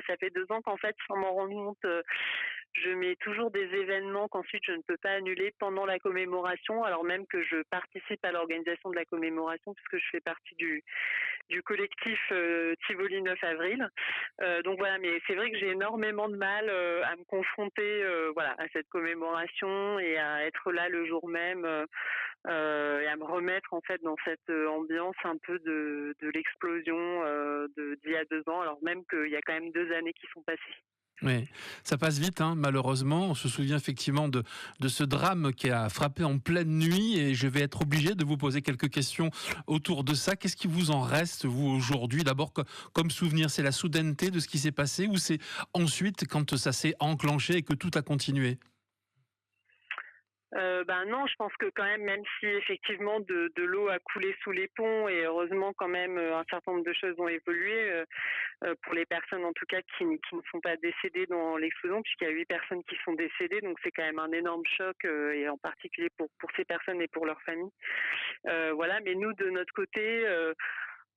ça fait 2 ans qu'en fait, sans m'en rendre compte, je mets toujours des événements qu'ensuite je ne peux pas annuler pendant la commémoration, alors même que je participe à l'organisation de la commémoration puisque je fais partie du collectif Tivoli 9 avril. Donc voilà, mais c'est vrai que j'ai énormément de mal à me confronter voilà, à cette commémoration et à être là le jour même et à me remettre en fait dans cette ambiance un peu de l'explosion d'il y a 2 ans, alors même qu'il y a quand même 2 années qui sont passées. Oui, ça passe vite, hein, malheureusement. On se souvient effectivement de ce drame qui a frappé en pleine nuit et je vais être obligé de vous poser quelques questions autour de ça. Qu'est-ce qui vous en reste, vous, aujourd'hui? D'abord, comme souvenir, c'est la soudaineté de ce qui s'est passé ou c'est ensuite quand ça s'est enclenché et que tout a continué? Ben non, je pense que quand même si effectivement de l'eau a coulé sous les ponts et heureusement quand même un certain nombre de choses ont évolué pour les personnes en tout cas qui ne sont pas décédées dans l'explosion, puisqu'il y a 8 personnes qui sont décédées, donc c'est quand même un énorme choc et en particulier pour ces personnes et pour leurs familles. Voilà, mais nous de notre côté,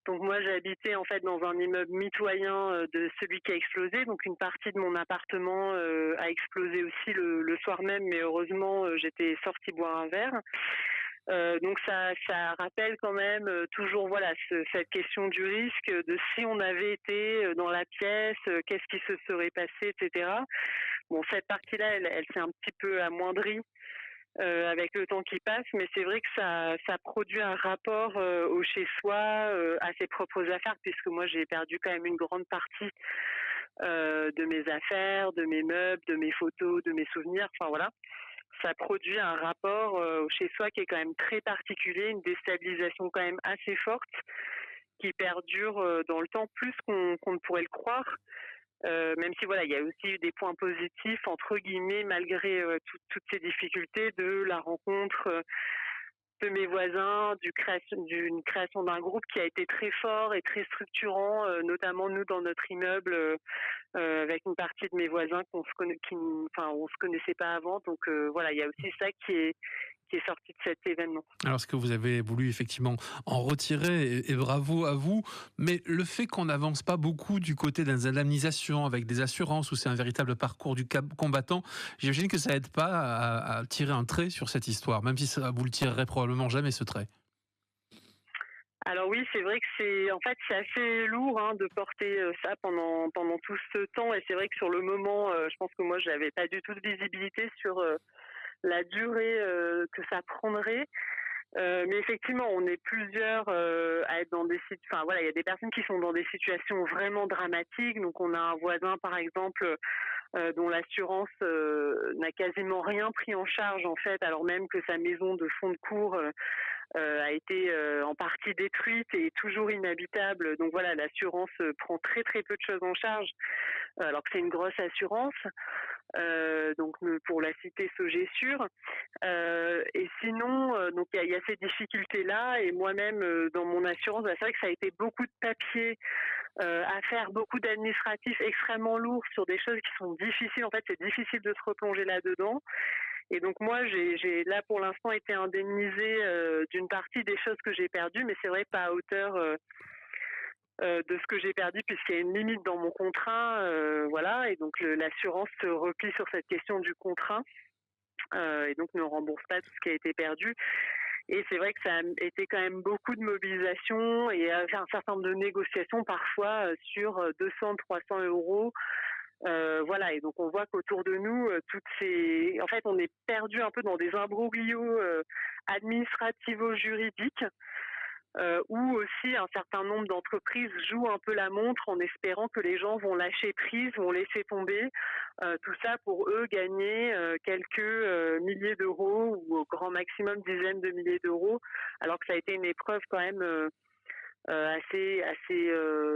donc moi j'habitais en fait dans un immeuble mitoyen de celui qui a explosé, donc une partie de mon appartement a explosé aussi le soir même, mais heureusement j'étais sortie boire un verre. Donc ça rappelle quand même toujours voilà cette question du risque de si on avait été dans la pièce, qu'est-ce qui se serait passé, etc. Bon, cette partie-là, elle s'est un petit peu amoindrie avec le temps qui passe, mais c'est vrai que ça produit un rapport au chez soi, à ses propres affaires, puisque moi j'ai perdu quand même une grande partie de mes affaires, de mes meubles, de mes photos, de mes souvenirs. Enfin voilà, ça produit un rapport au chez soi qui est quand même très particulier, une déstabilisation quand même assez forte qui perdure dans le temps plus qu'on ne pourrait le croire. Même si voilà, il y a aussi eu des points positifs entre guillemets malgré toutes ces difficultés de la rencontre de mes voisins, d'une création d'un groupe qui a été très fort et très structurant, notamment nous dans notre immeuble, avec une partie de mes voisins on se connaissait pas avant. Donc voilà, il y a aussi ça qui est sorti de cet événement. Alors, ce que vous avez voulu effectivement en retirer, et bravo à vous, mais le fait qu'on n'avance pas beaucoup du côté des indemnisations avec des assurances où c'est un véritable parcours du combattant, j'imagine que ça aide pas à tirer un trait sur cette histoire, même si ça, vous le tirerez probablement jamais ce trait. Alors oui, c'est vrai que c'est assez lourd de porter ça pendant tout ce temps, et c'est vrai que sur le moment, je pense que moi j'avais pas du tout de visibilité sur la durée que ça prendrait. Mais effectivement, on est plusieurs à être dans enfin voilà, il y a des personnes qui sont dans des situations vraiment dramatiques. Donc on a un voisin par exemple dont l'assurance n'a quasiment rien pris en charge en fait, alors même que sa maison de fond de cour a été en partie détruite et est toujours inhabitable. Donc voilà, l'assurance prend très très peu de choses en charge, alors que c'est une grosse assurance. Donc pour la cité Sogessure. Et sinon, donc il y a ces difficultés-là. Et moi-même, dans mon assurance, c'est vrai que ça a été beaucoup de papiers à faire, beaucoup d'administratifs extrêmement lourds sur des choses qui sont difficiles. En fait, c'est difficile de se replonger là-dedans. Et donc moi, j'ai là pour l'instant été indemnisée d'une partie des choses que j'ai perdues, mais c'est vrai pas à hauteur de ce que j'ai perdu, puisqu'il y a une limite dans mon contrat, voilà. Et donc l'assurance se replie sur cette question du contrat et donc ne rembourse pas tout ce qui a été perdu. Et c'est vrai que ça a été quand même beaucoup de mobilisation et un certain nombre de négociations parfois sur 200, 300 euros. Voilà, et donc on voit qu'autour de nous, en fait, on est perdu un peu dans des imbroglios administrativo-juridiques, où aussi un certain nombre d'entreprises jouent un peu la montre en espérant que les gens vont lâcher prise, vont laisser tomber, tout ça pour eux gagner quelques milliers d'euros ou au grand maximum dizaines de milliers d'euros, alors que ça a été une épreuve quand même assez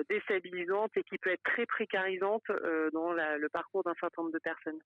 déstabilisante et qui peut être très précarisante dans le parcours d'un certain nombre de personnes.